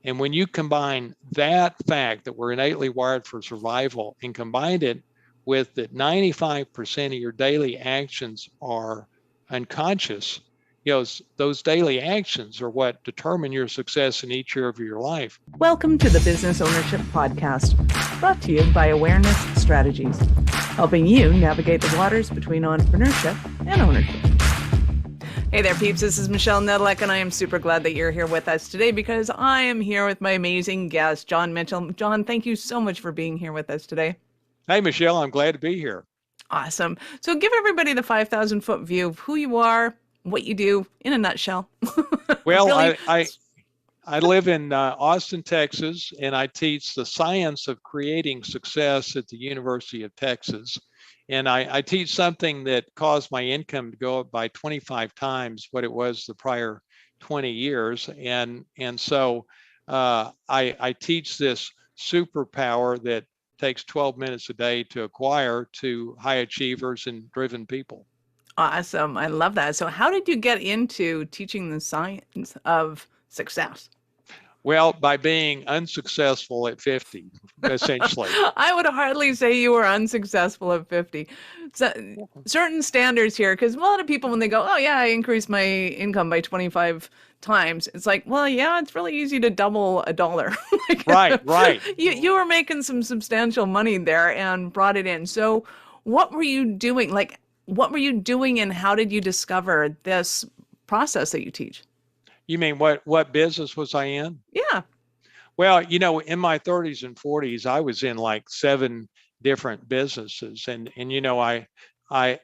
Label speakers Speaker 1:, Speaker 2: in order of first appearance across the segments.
Speaker 1: And when you combine that fact that we're innately wired for survival and combine it with that 95% of your daily actions are unconscious, those daily actions are what determine your success in each area of your life.
Speaker 2: Welcome to the Business Ownership Podcast, brought to you by Awareness Strategies, helping you navigate the waters between entrepreneurship and ownership. Hey there, peeps. This is Michelle Nedelec, and I am super glad that you're here with us today because I am here with my amazing guest, John Mitchell. John, thank you so much for being here with us today.
Speaker 1: Hey, Michelle, I'm glad to be here.
Speaker 2: Awesome. So give everybody the 5,000-foot view of who you are, what you do in a nutshell.
Speaker 1: Well, really? I live in Austin, Texas, and I teach the science of creating success at the University of Texas. And I teach something that caused my income to go up by 25 times what it was the prior 20 years. And so I teach this superpower that takes 12 minutes a day to acquire to high achievers and driven people.
Speaker 2: Awesome. I love that. So how did you get into teaching the science of success?
Speaker 1: Well, by being unsuccessful at 50, essentially.
Speaker 2: I would hardly say you were unsuccessful at 50. So, certain standards here, because a lot of people, when they go, oh, yeah, I increased my income by 25 times, it's like, well, yeah, it's really easy to double $1.
Speaker 1: Right.
Speaker 2: You were making some substantial money there and brought it in. So what were you doing? What were you doing and how did you discover this process that you teach?
Speaker 1: You mean what business was I in?
Speaker 2: Yeah.
Speaker 1: Well, in my 30s and 40s, I was in like 7 different businesses, and like I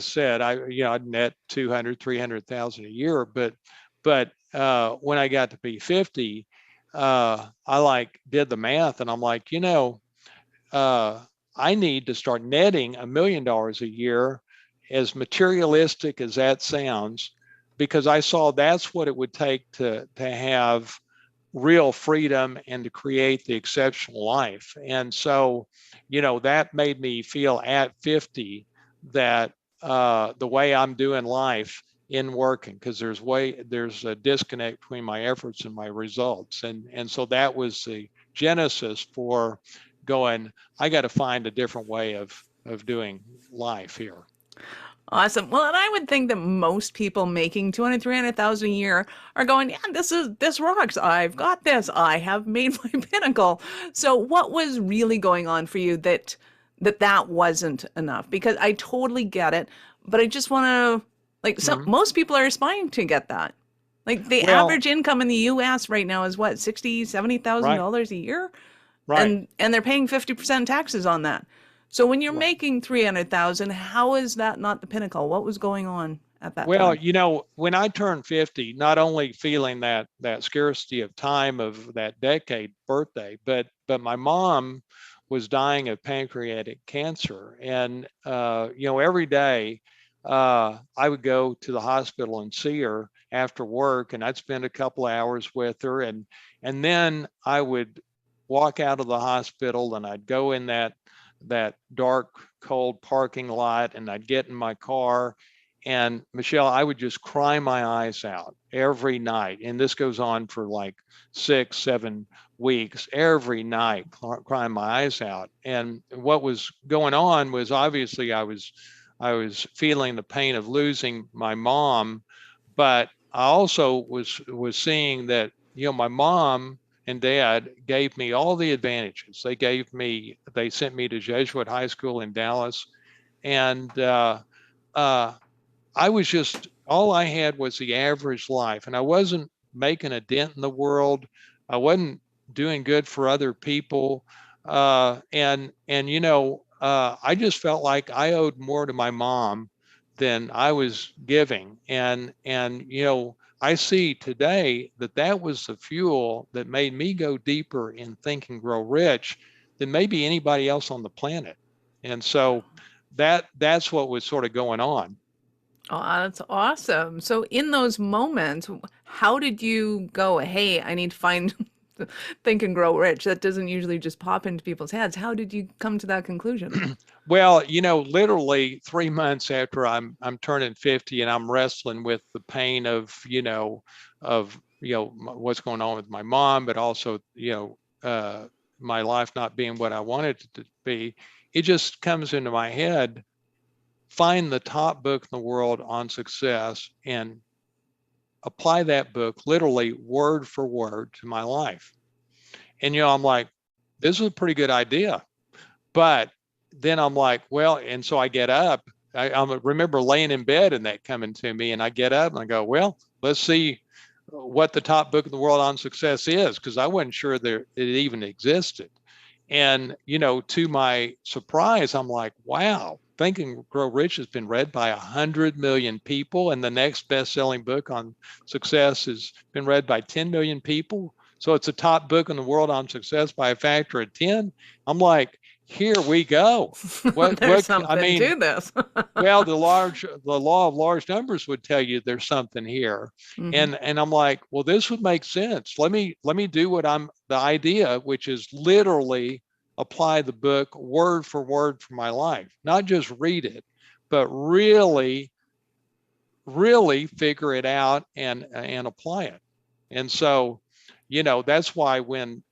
Speaker 1: said, I'd net 200,000-300,000 a year, but when I got to be 50, I did the math, and I'm like, I need to start netting $1 million a year, as materialistic as that sounds, because I saw that's what it would take to have real freedom and to create the exceptional life. And so, that made me feel at 50 that the way I'm doing life in working, because there's a disconnect between my efforts and my results. And so that was the genesis for going, I got to find a different way of doing life here.
Speaker 2: Awesome. Well, and I would think that most people making 200, 300,000 a year are going, yeah, this rocks. I've got this. I have made my pinnacle. So what was really going on for you that wasn't enough? Because I totally get it, but I just want to, most people are aspiring to get that. The average income in the US right now is what, $60,000, $70,000 a year?
Speaker 1: Right.
Speaker 2: And they're paying 50% taxes on that. So when you're making 300,000, how is that not the pinnacle? What was going on at that time?
Speaker 1: Well, when I turned 50, not only feeling that scarcity of time of that decade birthday, but my mom was dying of pancreatic cancer. And, every day I would go to the hospital and see her after work, and I'd spend a couple of hours with her. And then I would walk out of the hospital and I'd go in that dark, cold parking lot, and I'd get in my car, and Michelle, I would just cry my eyes out every night. And this goes on for like 6-7 weeks, every night, crying my eyes out. And what was going on was, obviously I was feeling the pain of losing my mom, but I also was seeing that, my mom and Dad gave me all the advantages. They sent me to Jesuit High School in Dallas. And I was just, all I had was the average life. And I wasn't making a dent in the world. I wasn't doing good for other people. I just felt like I owed more to my mom than I was giving. And I see today that was the fuel that made me go deeper in Think and Grow Rich than maybe anybody else on the planet. And so that's what was sort of going on.
Speaker 2: Oh, that's awesome. So in those moments, how did you go, hey, I need to find Think and Grow Rich? That doesn't usually just pop into people's heads. How did you come to that conclusion?
Speaker 1: Well, literally 3 months after I'm turning 50 and I'm wrestling with the pain of what's going on with my mom, but also, my life not being what I wanted it to be, it just comes into my head, find the top book in the world on success and apply that book literally word for word to my life. And, I'm like, this is a pretty good idea. But then I'm like, well, and so I get up. I remember laying in bed and that coming to me, and I get up and I go, well, let's see what the top book in the world on success is, because I wasn't sure that it even existed. And, to my surprise, I'm like, wow, Think and Grow Rich has been read by 100 million people. And the next best-selling book on success has been read by 10 million people. So it's a top book in the world on success by a factor of 10. I'm like, here we go.
Speaker 2: There's something to this.
Speaker 1: Well, the law of large numbers would tell you there's something here.
Speaker 2: Mm-hmm.
Speaker 1: And I'm like, well, this would make sense. Let me do the idea, which is literally apply the book word for my life, not just read it, but really figure it out and apply it. And so, that's why when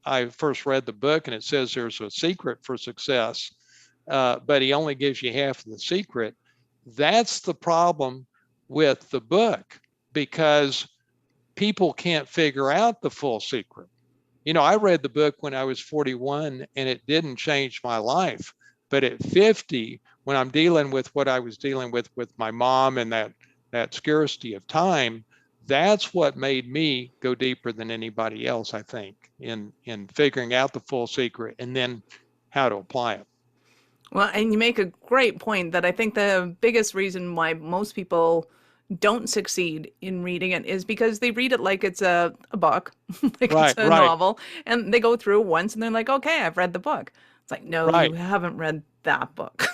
Speaker 1: I first read the book and it says there's a secret for success, but he only gives you half of the secret, that's the problem with the book, because people can't figure out the full secret. I read the book when I was 41 and it didn't change my life. But at 50, when I'm dealing with what I was dealing with my mom and that scarcity of time, that's what made me go deeper than anybody else, I think, in figuring out the full secret and then how to apply it.
Speaker 2: Well, and you make a great point that I think the biggest reason why most people don't succeed in reading it is because they read it like it's a book, like it's a
Speaker 1: Right,
Speaker 2: novel, and they go through once and they're like, okay, I've read the book. It's like, no, you
Speaker 1: right,
Speaker 2: haven't read that book.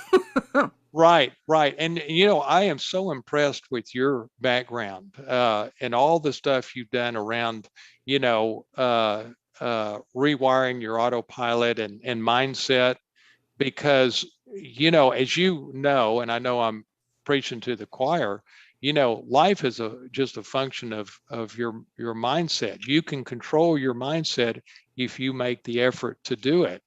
Speaker 1: right. And, I am so impressed with your background and all the stuff you've done around, rewiring your autopilot and mindset, because, as and I know I'm preaching to the choir, life is just a function of your mindset. You can control your mindset if you make the effort to do it.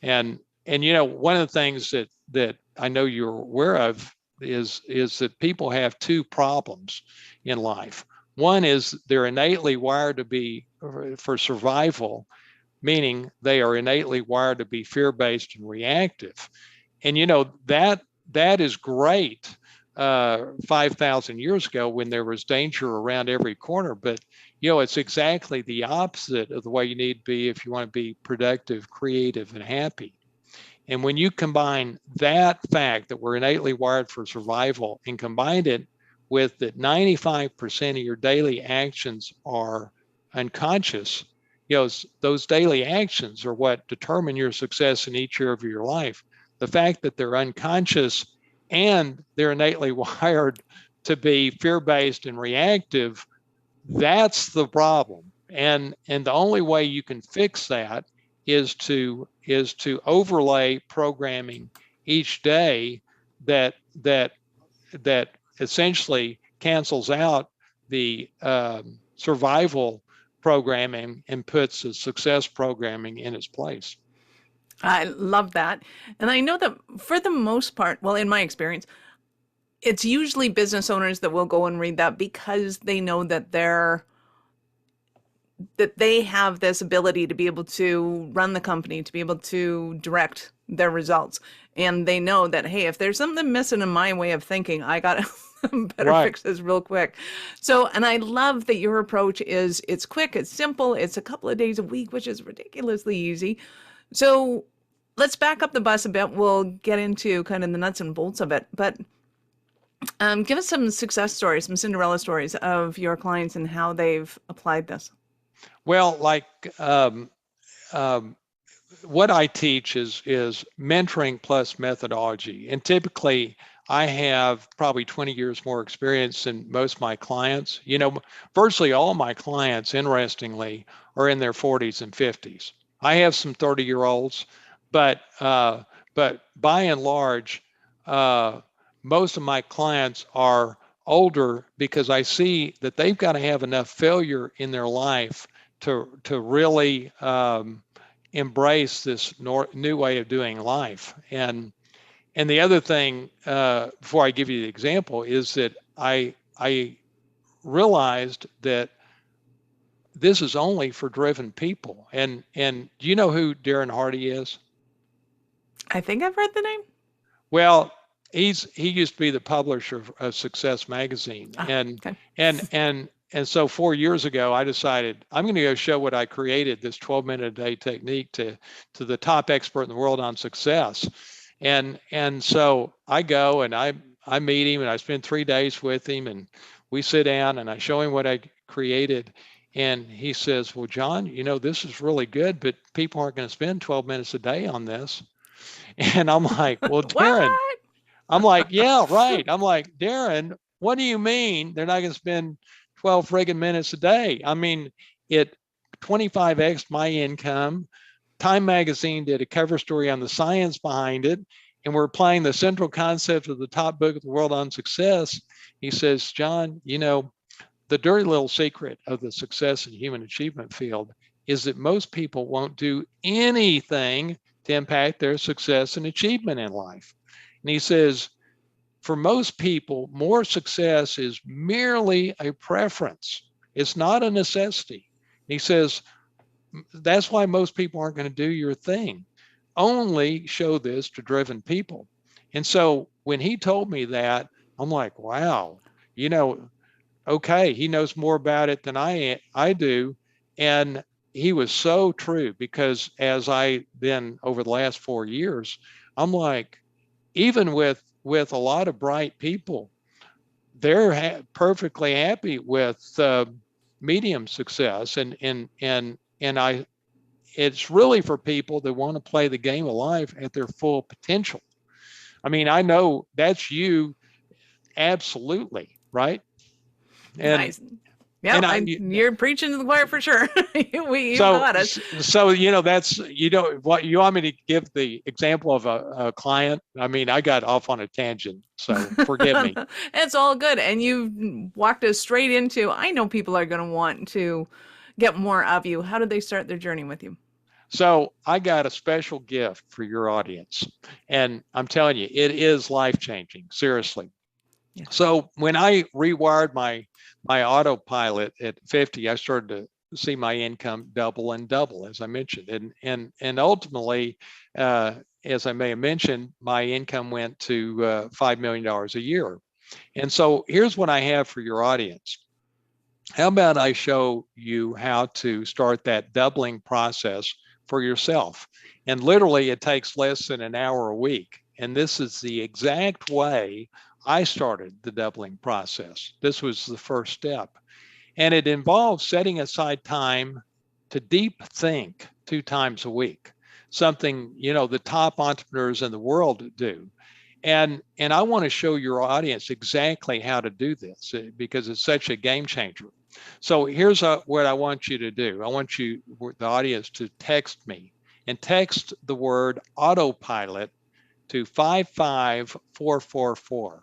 Speaker 1: And one of the things that I know you're aware of is that people have two problems in life. One is they're innately wired to be for survival, meaning they are innately wired to be fear-based and reactive. And that is great 5,000 years ago when there was danger around every corner. But it's exactly the opposite of the way you need to be if you want to be productive, creative, and happy. And when you combine that fact that we're innately wired for survival and combine it with that 95% of your daily actions are unconscious, those daily actions are what determine your success in each area of your life. The fact that they're unconscious and they're innately wired to be fear-based and reactive, that's the problem. And the only way you can fix that is to overlay programming each day that essentially cancels out the survival programming and puts the success programming in its place.
Speaker 2: I love that. And I know that for the most part, well, in my experience, it's usually business owners that will go and read that because they know that they have this ability to be able to run the company, to be able to direct their results. And they know that, hey, if there's something missing in my way of thinking, I got to better fix this real quick. So, and I love that your approach is it's quick, it's simple, it's a couple of days a week, which is ridiculously easy. So let's back up the bus a bit. We'll get into kind of the nuts and bolts of it. But give us some success stories, some Cinderella stories of your clients and how they've applied this.
Speaker 1: Well, like what I teach is mentoring plus methodology. And typically I have probably 20 years more experience than most of my clients. Virtually all my clients, interestingly, are in their 40s and 50s. I have some 30-year-olds, but by and large, most of my clients are older because I see that they've got to have enough failure in their life to really embrace this new way of doing life. And the other thing, before I give you the example, is that I realized that this is only for driven people. And do you know who Darren Hardy is?
Speaker 2: I think I've read the name.
Speaker 1: Well, he used to be the publisher of Success Magazine,
Speaker 2: Okay.
Speaker 1: and so 4 years ago, I decided I'm going to go show what I created, this 12-minute a day technique, to the top expert in the world on success. And so I go and I meet him and I spend 3 days with him, and we sit down and I show him what I created. And he says, well, John, this is really good, but people aren't going to spend 12 minutes a day on this. And I'm like, well, Darren,
Speaker 2: What?
Speaker 1: I'm like, yeah, right. I'm like, Darren, what do you mean they're not going to spend 12 friggin' minutes a day? I mean, it 25x my income. Time Magazine did a cover story on the science behind it, and we're applying the central concept of the top book of the world on success. He says, John, the dirty little secret of the success and human achievement field is that most people won't do anything to impact their success and achievement in life. And he says, for most people, more success is merely a preference. It's not a necessity. And he says, that's why most people aren't going to do your thing. Only show this to driven people. And so when he told me that, I'm like, wow, okay, he knows more about it than I do. And he was so true, because as I then over the last 4 years, I'm like, even with a lot of bright people, they're perfectly happy with medium success, and it's really for people that want to play the game of life at their full potential. I mean, I know that's you, absolutely, right? And
Speaker 2: Nice. Yeah, you're preaching to the choir for sure. You got us.
Speaker 1: So that's what you want me to give the example of a client. I mean, I got off on a tangent, so forgive me.
Speaker 2: It's all good, and you walked us straight into. I know people are going to want to get more of you. How did they start their journey with you?
Speaker 1: So I got a special gift for your audience, and I'm telling you, it is life-changing. Seriously. Yeah. So when I rewired my autopilot at 50, I started to see my income double and double, as I mentioned, and ultimately, as I may have mentioned, my income went to $5 million a year. And so here's what I have for your audience. How about I show you how to start that doubling process for yourself? And literally, it takes less than an hour a week. And this is the exact way I started the doubling process. This was the first step. And it involves setting aside time to deep think 2 times a week, something, the top entrepreneurs in the world do. And I want to show your audience exactly how to do this, because it's such a game changer. So here's what I want you to do. I want you, the audience, to text me, and text the word autopilot to 55444.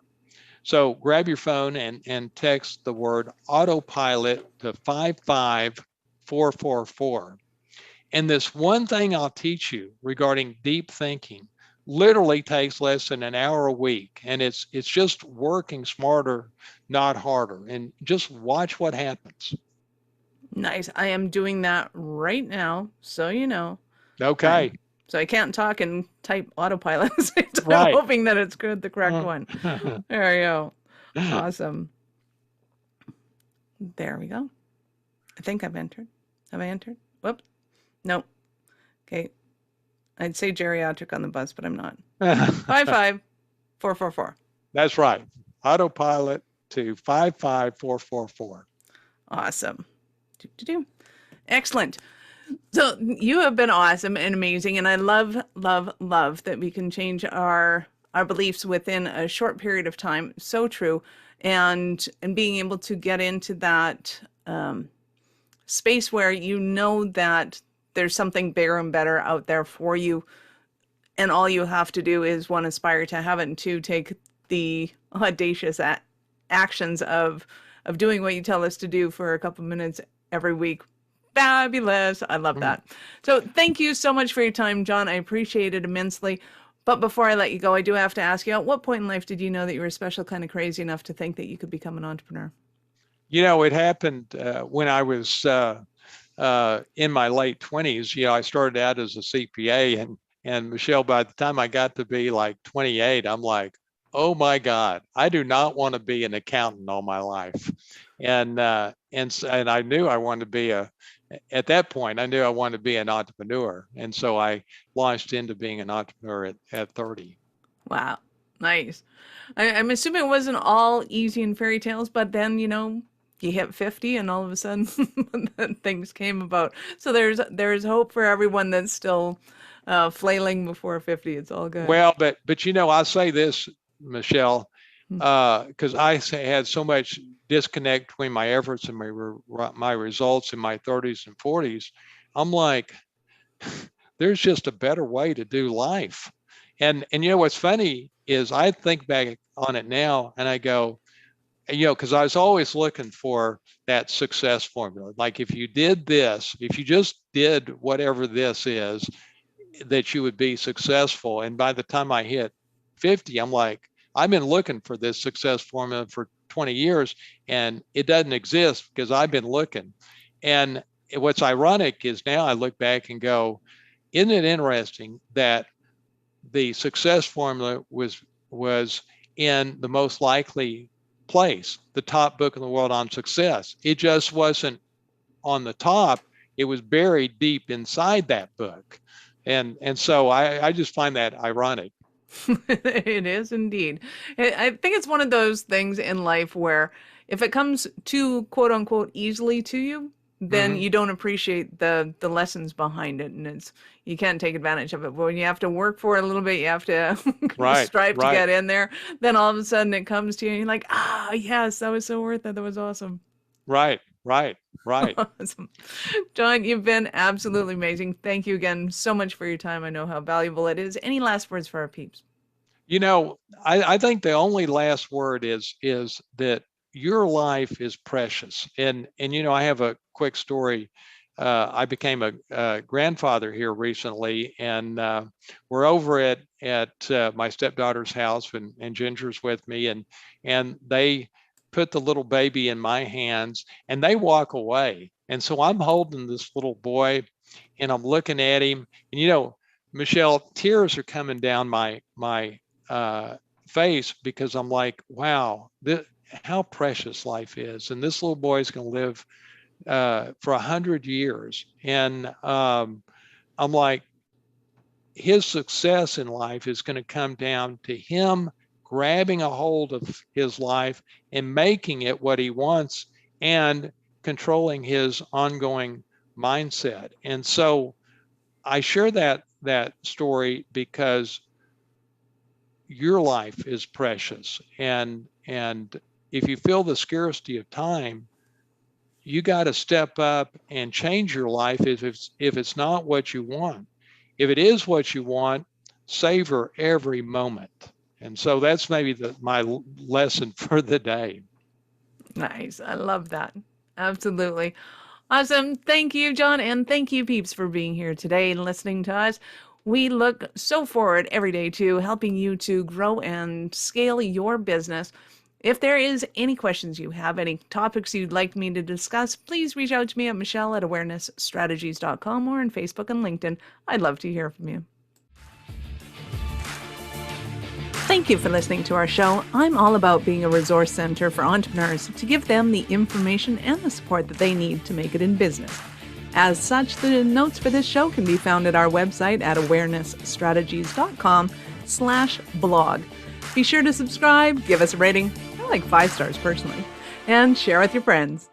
Speaker 1: So grab your phone and text the word autopilot to 55444. And this one thing I'll teach you regarding deep thinking literally takes less than an hour a week. And it's just working smarter, not harder. And just watch what happens.
Speaker 2: Nice. I am doing that right now, so you know.
Speaker 1: Okay.
Speaker 2: So I can't talk and type autopilot.
Speaker 1: Right.
Speaker 2: I'm hoping that it's good, the correct one. There we go. Awesome. There we go. I think I've entered. Have I entered? Whoop. Nope. Okay. I'd say geriatric on the bus, but I'm not. 55444.
Speaker 1: That's right. Autopilot to 55444.
Speaker 2: Awesome. Excellent. So you have been awesome and amazing, and I love, love, love that we can change our beliefs within a short period of time. So true. And being able to get into that space where you know that there's something bigger and better out there for you, and all you have to do is, one, aspire to have it, and two, take the audacious actions of doing what you tell us to do for a couple minutes every week. Fabulous. I love that. So thank you so much for your time, John. I appreciate it immensely. But before I let you go, I do have to ask you, at what point in life did you know that you were special, kind of crazy enough to think that you could become an entrepreneur?
Speaker 1: It happened when I was in my late 20s. I started out as a CPA, and Michelle, by the time I got to be like 28, I'm like, oh my God, I do not want to be an accountant all my life. And I knew I wanted to be at that point, I knew I wanted to be an entrepreneur. And so I launched into being an entrepreneur at 30.
Speaker 2: Wow. Nice. I'm assuming it wasn't all easy and fairy tales, but then, you hit 50 and all of a sudden things came about. So there's hope for everyone that's still flailing before 50. It's all good.
Speaker 1: Well, but I'll say this, Michelle, because I had so much disconnect between my efforts and my results in my 30s and 40s. I'm like, there's just a better way to do life. And what's funny is I think back on it now and I go, because I was always looking for that success formula. Like if you did this, if you just did whatever this is, that you would be successful. And by the time I hit 50, I'm like, I've been looking for this success formula for 20 years and it doesn't exist because I've been looking. And what's ironic is now I look back and go, isn't it interesting that the success formula was in the most likely place, the top book in the world on success. It just wasn't on the top. It was buried deep inside that book. And so I just find that ironic.
Speaker 2: It is indeed. I think it's one of those things in life where if it comes too quote unquote easily to you, then you don't appreciate the lessons behind it, and you can't take advantage of it. But when you have to work for it a little bit, you have to strive to get in there. Then all of a sudden it comes to you, and you're like, yes, that was so worth it. That was awesome.
Speaker 1: Right.
Speaker 2: Awesome. John, you've been absolutely amazing. Thank you again so much for your time. I know how valuable it is. Any last words for our peeps?
Speaker 1: I think the only last word is that your life is precious. And I have a quick story. I became a grandfather here recently, and we're over at my stepdaughter's house, and Ginger's with me, and they put the little baby in my hands and they walk away. And so I'm holding this little boy and I'm looking at him, and Michelle, tears are coming down my face because I'm like, wow, how precious life is. And this little boy is going to live for 100 years. And I'm like, his success in life is going to come down to him grabbing a hold of his life and making it what he wants and controlling his ongoing mindset. And so I share that story because your life is precious. And if you feel the scarcity of time, you got to step up and change your life if it's not what you want. If it is what you want, savor every moment. And so that's maybe my lesson for the day.
Speaker 2: Nice. I love that. Absolutely. Awesome. Thank you, John. And thank you, peeps, for being here today and listening to us. We look so forward every day to helping you to grow and scale your business. If there is any questions you have, any topics you'd like me to discuss, please reach out to me at michelle@awarenessstrategies.com or on Facebook and LinkedIn. I'd love to hear from you. Thank you for listening to our show. I'm all about being a resource center for entrepreneurs to give them the information and the support that they need to make it in business. As such, the notes for this show can be found at our website at awarenessstrategies.com/blog. Be sure to subscribe, give us a rating. I like 5 stars personally, and share with your friends.